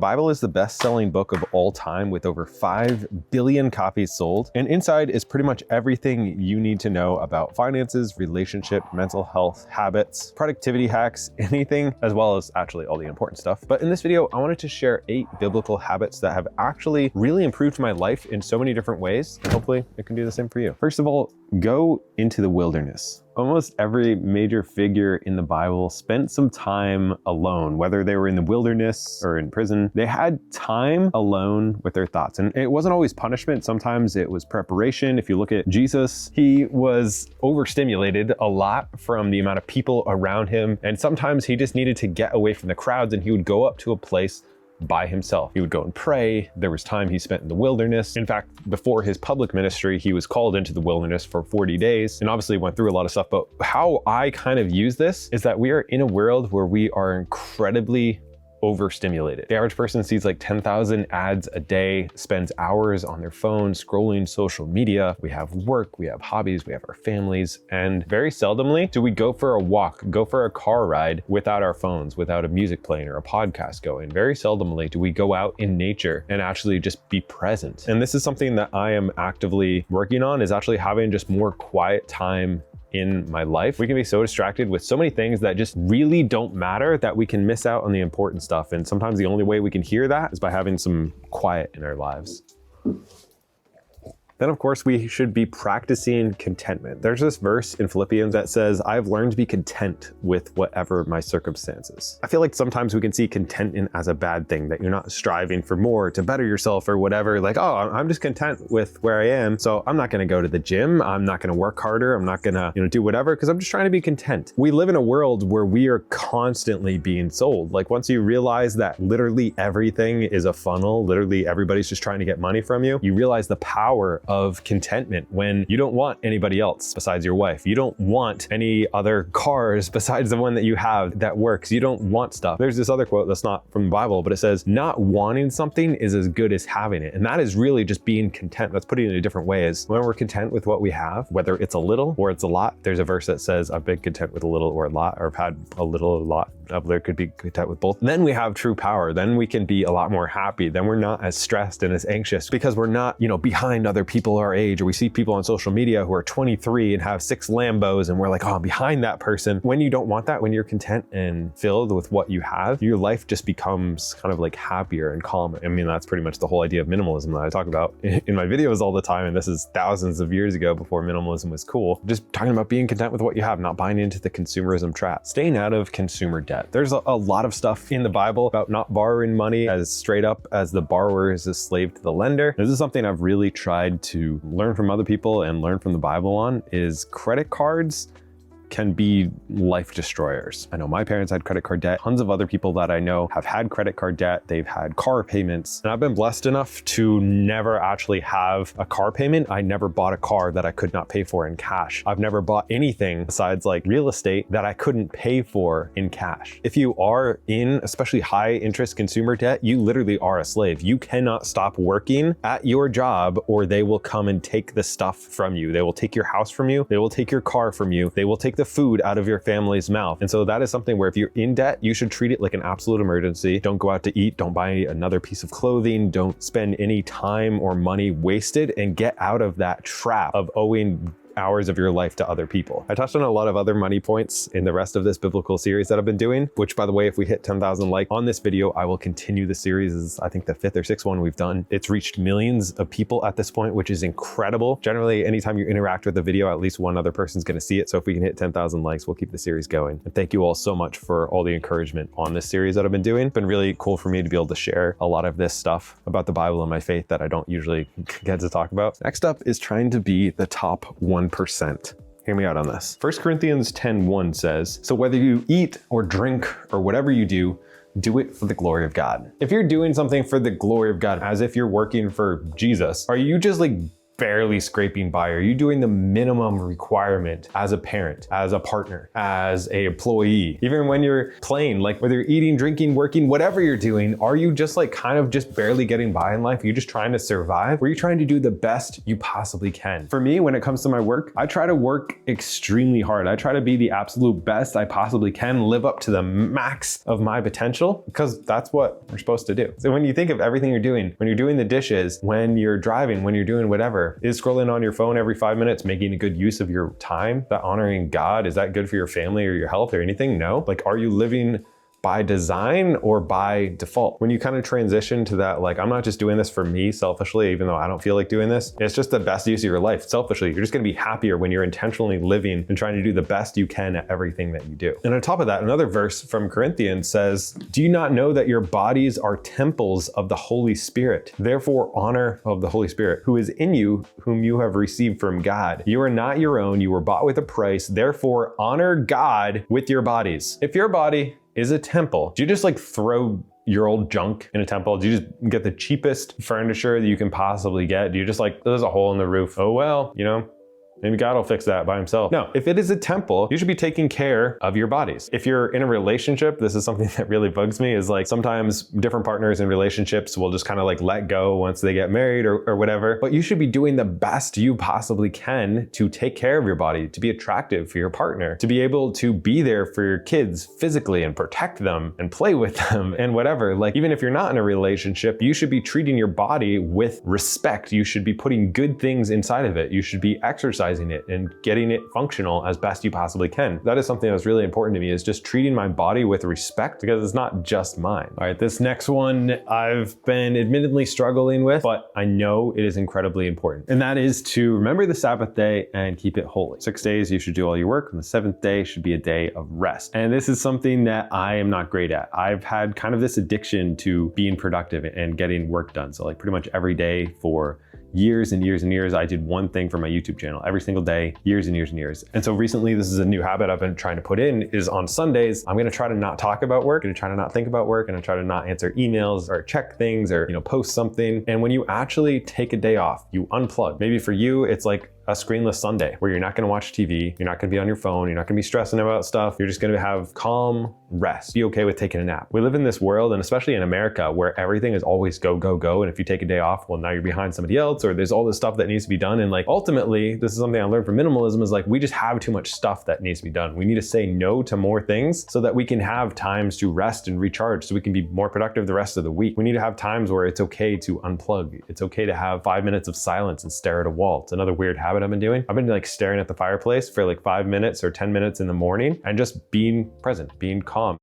Bible is the best-selling book of all time with over 5 billion copies sold. And inside is pretty much everything you need to know about finances, relationship, mental health, habits, productivity hacks, anything, as well as actually all the important stuff. But in this video, I wanted to share 8 biblical habits that have actually really improved my life in so many different ways. And hopefully it can do the same for you. First of all, go into the wilderness. Almost every major figure in the Bible spent some time alone, whether they were in the wilderness or in prison. They had time alone with their thoughts. And it wasn't always punishment. Sometimes it was preparation. If you look at Jesus, he was overstimulated a lot from the amount of people around him. And sometimes he just needed to get away from the crowds, and he would go up to a place by himself. He would go and pray. There was time he spent in the wilderness. In fact, before his public ministry, he was called into the wilderness for 40 days and obviously went through a lot of stuff. But how I kind of use this is that we are in a world where we are incredibly overstimulated. The average person sees like 10,000 ads a day, spends hours on their phone scrolling social media. We have work, we have hobbies, we have our families, and very seldomly do we go for a walk, go for a car ride without our phones, without a music playing or a podcast going. Very seldomly do we go out in nature and actually just be present. And this is something that I am actively working on, is actually having just more quiet time in my life. We can be so distracted with so many things that just really don't matter that we can miss out on the important stuff. And sometimes the only way we can hear that is by having some quiet in our lives. Then, of course, we should be practicing contentment. There's this verse in Philippians that says, I've learned to be content with whatever my circumstances. I feel like sometimes we can see contentment as a bad thing, that you're not striving for more to better yourself or whatever. Like, oh, I'm just content with where I am, so I'm not gonna go to the gym. I'm not gonna work harder. I'm not gonna, do whatever, because I'm just trying to be content. We live in a world where we are constantly being sold. Like, once you realize that literally everything is a funnel, literally everybody's just trying to get money from you, you realize the power of contentment when you don't want anybody else besides your wife. You don't want any other cars besides the one that you have that works. You don't want stuff. There's this other quote that's not from the Bible, but it says, not wanting something is as good as having it. And that is really just being content. That's putting it in a different way, is when we're content with what we have, whether it's a little or it's a lot. There's a verse that says, I've been content with a little or a lot, or I've had a little or a lot. There could be content with both. Then we have true power. Then we can be a lot more happy. Then we're not as stressed and as anxious because we're not, behind other people our age, or we see people on social media who are 23 and have 6 Lambos, and we're like, oh, I'm behind that person. When you don't want that, when you're content and filled with what you have, your life just becomes kind of like happier and calmer. I mean, that's pretty much the whole idea of minimalism that I talk about in my videos all the time. And this is thousands of years ago, before minimalism was cool. Just talking about being content with what you have, not buying into the consumerism trap, staying out of consumer debt. There's a lot of stuff in the Bible about not borrowing money as straight up as the borrower is a slave to the lender. This is something I've really tried to learn from other people and learn from the Bible on, is credit cards can be life destroyers. I know my parents had credit card debt. Tons of other people that I know have had credit card debt. They've had car payments. And I've been blessed enough to never actually have a car payment. I never bought a car that I could not pay for in cash. I've never bought anything besides like real estate that I couldn't pay for in cash. If you are in especially high interest consumer debt, you literally are a slave. You cannot stop working at your job, or they will come and take the stuff from you. They will take your house from you. They will take your car from you. They will take the food out of your family's mouth. And so that is something where if you're in debt, you should treat it like an absolute emergency. Don't go out to eat. Don't buy another piece of clothing. Don't spend any time or money wasted, and get out of that trap of owing hours of your life to other people. I touched on a lot of other money points in the rest of this biblical series that I've been doing, which, by the way, if we hit 10,000 likes on this video, I will continue the series. This is, I think, the 5th or 6th one we've done. It's reached millions of people at this point, which is incredible. Generally, anytime you interact with a video, at least one other person's going to see it. So if we can hit 10,000 likes, we'll keep the series going. And thank you all so much for all the encouragement on this series that I've been doing. It's been really cool for me to be able to share a lot of this stuff about the Bible and my faith that I don't usually get to talk about. Next up is trying to be the top 1%. Hear me out on this. 1 Corinthians 10:1 says, so whether you eat or drink or whatever you do it for the glory of God. If you're doing something for the glory of God, as if you're working for Jesus, are you just like barely scraping by? Are you doing the minimum requirement as a parent, as a partner, as a employee? Even when you're playing, like whether you're eating, drinking, working, whatever you're doing, are you just like kind of just barely getting by in life? Are you just trying to survive? Or are you trying to do the best you possibly can? For me, when it comes to my work, I try to work extremely hard. I try to be the absolute best I possibly can, live up to the max of my potential, because that's what we're supposed to do. So when you think of everything you're doing, when you're doing the dishes, when you're driving, when you're doing whatever, is scrolling on your phone every 5 minutes making a good use of your time? That honoring God? Is that good for your family or your health or anything? No. Like, are you living by design or by default? When you kind of transition to that, like, I'm not just doing this for me selfishly, even though I don't feel like doing this, it's just the best use of your life selfishly. You're just gonna be happier when you're intentionally living and trying to do the best you can at everything that you do. And on top of that, another verse from Corinthians says, do you not know that your bodies are temples of the Holy Spirit? Therefore honor of the Holy Spirit, who is in you, whom you have received from God. You are not your own, you were bought with a price. Therefore honor God with your bodies. If your body is a temple, do you just like throw your old junk in a temple? Do you just get the cheapest furniture that you can possibly get? Do you just like, there's a hole in the roof, oh well, you know, maybe God will fix that by himself? No, if it is a temple, you should be taking care of your bodies. If you're in a relationship, this is something that really bugs me, is like sometimes different partners in relationships will just kind of like let go once they get married or whatever, but you should be doing the best you possibly can to take care of your body, to be attractive for your partner, to be able to be there for your kids physically and protect them and play with them and whatever. Like, even if you're not in a relationship, you should be treating your body with respect. You should be putting good things inside of it. You should be exercising it and getting it functional as best you possibly can. That is something that's really important to me, is just treating my body with respect, because it's not just mine. All right, this next one I've been admittedly struggling with, but I know it is incredibly important. And that is to remember the Sabbath day and keep it holy. 6 days you should do all your work, and the 7th day should be a day of rest. And this is something that I am not great at. I've had kind of this addiction to being productive and getting work done. So like pretty much every day for years and years and years, I did one thing for my YouTube channel every single day, years and years and years. And so recently, this is a new habit I've been trying to put in, is on Sundays, I'm gonna try to not talk about work, and try to not think about work, and try to not answer emails or check things or, you know, post something. And when you actually take a day off, you unplug. Maybe for you, it's like a screenless Sunday where you're not gonna watch TV, you're not gonna be on your phone, you're not gonna be stressing about stuff, you're just gonna have calm rest. Be okay with taking a nap. We live in this world, and especially in America, where everything is always go, go, go. And if you take a day off, well, now you're behind somebody else, or there's all this stuff that needs to be done. And like, ultimately, this is something I learned from minimalism, is like, we just have too much stuff that needs to be done. We need to say no to more things so that we can have times to rest and recharge, so we can be more productive the rest of the week. We need to have times where it's okay to unplug. It's okay to have 5 minutes of silence and stare at a wall. It's another weird habit I've been doing. I've been like staring at the fireplace for like 5 minutes or 10 minutes in the morning and just being present, being calm.